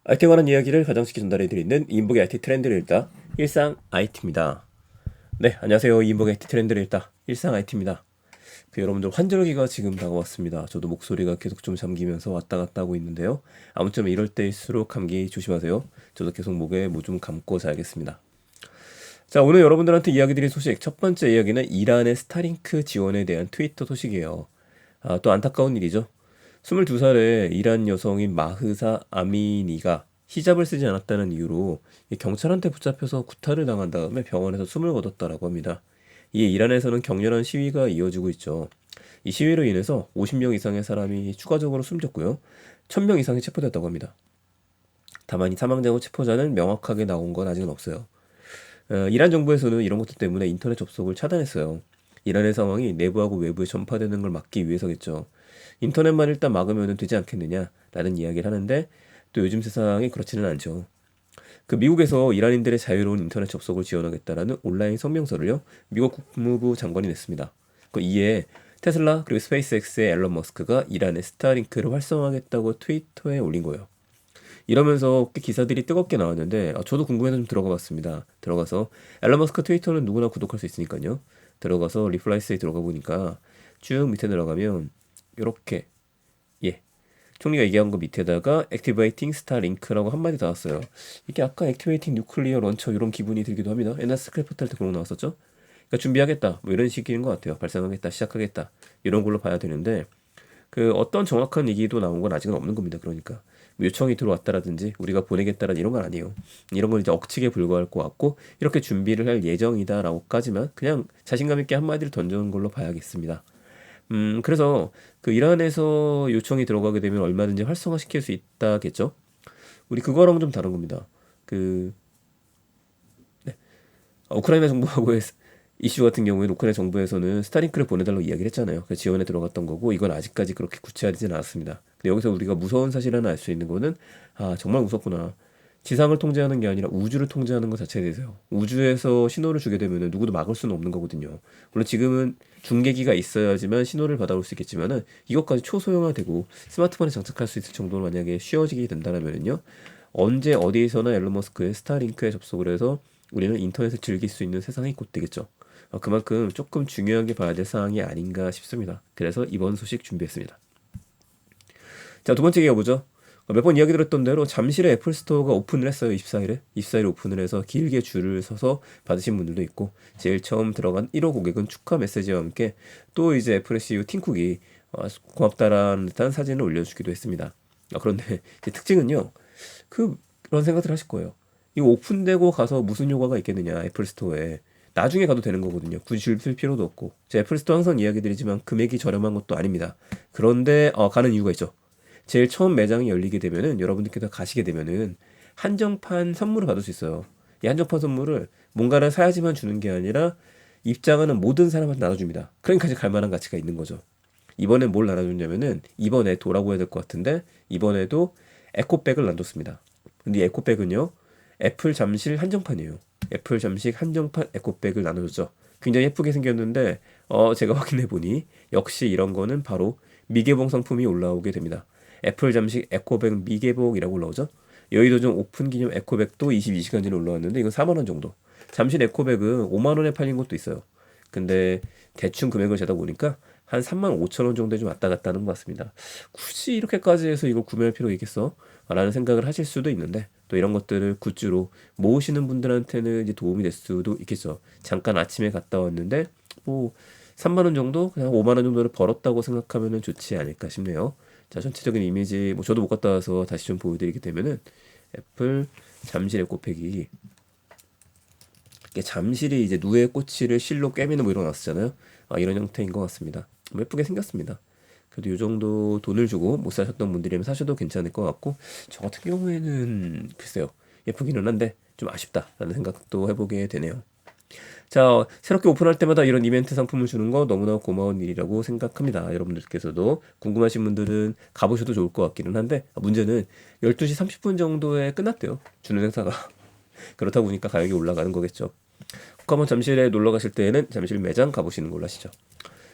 IT에 관한 이야기를 가장 쉽게 전달해드리는 이인복의 IT 트렌드를 읽다 일상 IT입니다. 네, 안녕하세요. 이인복의 IT 트렌드를 읽다 일상 IT입니다. 여러분들 환절기가 지금 다가왔습니다. 저도 목소리가 계속 좀 잠기면서 왔다 갔다 하고 있는데요. 아무튼 이럴 때일수록 감기 조심하세요. 저도 계속 목에 뭐 좀 감고 자야겠습니다. 자, 오늘 여러분들한테 이야기 드릴 소식 첫 번째 이야기는 이란의 스타링크 지원에 대한 트위터 소식이에요. 또 안타까운 일이죠. 22살의 이란 여성인 마흐사 아미니가 히잡을 쓰지 않았다는 이유로 경찰한테 붙잡혀서 구타를 당한 다음에 병원에서 숨을 거뒀다라고 합니다. 이에 이란에서는 격렬한 시위가 이어지고 있죠. 이 시위로 인해서 50명 이상의 사람이 추가적으로 숨졌고요. 1000명 이상이 체포됐다고 합니다. 다만 이 사망자고 체포자는 명확하게 나온 건 아직은 없어요. 이란 정부에서는 이런 것들 때문에 인터넷 접속을 차단했어요. 이란의 상황이 내부하고 외부에 전파되는 걸 막기 위해서겠죠. 인터넷만 일단 막으면 되지 않겠느냐라는 이야기를 하는데 또 요즘 세상이 그렇지는 않죠. 미국에서 이란인들의 자유로운 인터넷 접속을 지원하겠다라는 온라인 성명서를요, 미국 국무부 장관이 냈습니다. 이에 테슬라 그리고 스페이스X의 앨런 머스크가 이란의 스타링크를 활성화하겠다고 트위터에 올린 거예요. 이러면서 꽤 기사들이 뜨겁게 나왔는데 저도 궁금해서 좀 들어가 봤습니다. 들어가서 앨런 머스크 트위터는 누구나 구독할 수 있으니까요. 들어가서 리플라이스에 들어가 보니까 쭉 밑에 내려가면 이렇게 총리가 얘기한 거 밑에다가 Activating Starlink라고 한마디 나왔어요. 이게 아까 Activating Nuclear Launcher 이런 기분이 들기도 합니다. 옛날 스크래프트 할 때 그런 거 나왔었죠? 그러니까 준비하겠다 뭐 이런 식인 것 같아요. 발생하겠다, 시작하겠다 이런 걸로 봐야 되는데 어떤 정확한 얘기도 나온 건 아직은 없는 겁니다. 그러니까 요청이 들어왔다라든지 우리가 보내겠다라는 이런 건 아니에요. 이런 건 이제 억측에 불과할 것 같고 이렇게 준비를 할 예정이다라고까지만 그냥 자신감 있게 한마디를 던져놓은 걸로 봐야겠습니다. 그래서 이란에서 요청이 들어가게 되면 얼마든지 활성화시킬 수 있다겠죠. 우리 그거랑은 좀 다른 겁니다. 그 우크라이나 정부하고의 이슈 같은 경우에는 우크라이나 정부에서는 스타링크를 보내달라고 이야기를 했잖아요. 그래서 지원에 들어갔던 거고 이건 아직까지 그렇게 구체화되지는 않았습니다. 근데 여기서 우리가 무서운 사실 하나 알 수 있는 거는 정말 무섭구나. 지상을 통제하는 게 아니라 우주를 통제하는 것 자체에 대해서요. 우주에서 신호를 주게 되면 누구도 막을 수는 없는 거거든요. 물론 지금은 중계기가 있어야지만 신호를 받아올 수 있겠지만은 이것까지 초소형화되고 스마트폰에 장착할 수 있을 정도로 만약에 쉬워지게 된다면은요. 언제 어디에서나 앨런 머스크의 스타링크에 접속을 해서 우리는 인터넷을 즐길 수 있는 세상이 곧 되겠죠. 그만큼 조금 중요하게 봐야 될 사항이 아닌가 싶습니다. 그래서 이번 소식 준비했습니다. 자, 두 번째 얘기해보죠. 몇 번 이야기 들었던 대로 잠실에 애플 스토어가 오픈을 했어요. 24일에. 24일에 오픈을 해서 길게 줄을 서서 받으신 분들도 있고 제일 처음 들어간 1호 고객은 축하 메시지와 함께 또 이제 애플의 CEO 팀쿡이 고맙다라는 듯한 사진을 올려주기도 했습니다. 그런데 특징은요. 그런 생각을 하실 거예요. 이거 오픈되고 가서 무슨 효과가 있겠느냐 애플 스토어에. 나중에 가도 되는 거거든요. 굳이 줄 쓸 필요도 없고. 제가 애플 스토어 항상 이야기 드리지만 금액이 저렴한 것도 아닙니다. 그런데 가는 이유가 있죠. 제일 처음 매장이 열리게 되면은 여러분들께서 가시게 되면은 한정판 선물을 받을 수 있어요. 이 한정판 선물을 뭔가를 사야지만 주는 게 아니라 입장하는 모든 사람한테 나눠줍니다. 그러니까 이제 갈 만한 가치가 있는 거죠. 이번엔 뭘 나눠줬냐면은 이번에 도라고 해야 될 것 같은데 이번에도 에코백을 나눠줬습니다. 근데 이 에코백은요 애플 잠실 한정판이에요. 애플 잠실 한정판 에코백을 나눠줬죠. 굉장히 예쁘게 생겼는데 제가 확인해 보니 역시 이런 거는 바로 미개봉 상품이 올라오게 됩니다. 애플 잠식 에코백 미개봉이라고 올라오죠. 여의도점 오픈 기념 에코백도 22시간 전에 올라왔는데 이건 4만 원 정도. 잠실 에코백은 5만 원에 팔린 것도 있어요. 근데 대충 금액을 재다 보니까 한 3만 5천 원 정도에 좀 왔다 갔다 하는 것 같습니다. 굳이 이렇게까지 해서 이걸 구매할 필요가 있겠어? 라는 생각을 하실 수도 있는데 또 이런 것들을 굿즈로 모으시는 분들한테는 이제 도움이 될 수도 있겠죠. 잠깐 아침에 갔다 왔는데 뭐 3만 원 정도, 그냥 5만 원 정도를 벌었다고 생각하면 좋지 않을까 싶네요. 자, 전체적인 이미지 뭐 저도 못 갔다 와서 다시 좀 보여드리게 되면은 애플 잠실 에코백이 잠실이 이제 누에 꼬치를 실로 꿰매는 뭐 이런 거 났었잖아요. 이런 형태인 것 같습니다. 예쁘게 생겼습니다. 그래도 이 정도 돈을 주고 못 사셨던 분들이면 사셔도 괜찮을 것 같고 저 같은 경우에는 글쎄요 예쁘기는 한데 좀 아쉽다라는 생각도 해보게 되네요. 자, 새롭게 오픈할 때마다 이런 이벤트 상품을 주는 거 너무나 고마운 일이라고 생각합니다. 여러분들께서도 궁금하신 분들은 가보셔도 좋을 것 같기는 한데 문제는 12시 30분 정도에 끝났대요. 주는 행사가. 그렇다 보니까 가격이 올라가는 거겠죠. 꼭 한번 잠실에 놀러 가실 때에는 잠실 매장 가보시는 걸로 하시죠.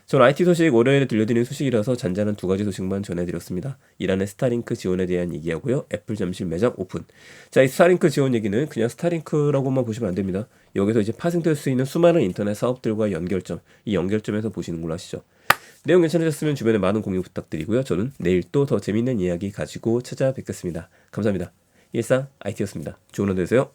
전 IT 소식 월요일에 들려드리는 소식이라서 잔잔한 두 가지 소식만 전해드렸습니다. 이란의 스타링크 지원에 대한 얘기하고요. 애플 잠실 매장 오픈. 자, 이 스타링크 지원 얘기는 그냥 스타링크라고만 보시면 안 됩니다. 여기서 이제 파생될 수 있는 수많은 인터넷 사업들과 연결점, 이 연결점에서 보시는 걸로 하시죠. 내용 괜찮으셨으면 주변에 많은 공유 부탁드리고요. 저는 내일 또 더 재밌는 이야기 가지고 찾아뵙겠습니다. 감사합니다. 일상 IT였습니다. 좋은 하루 되세요.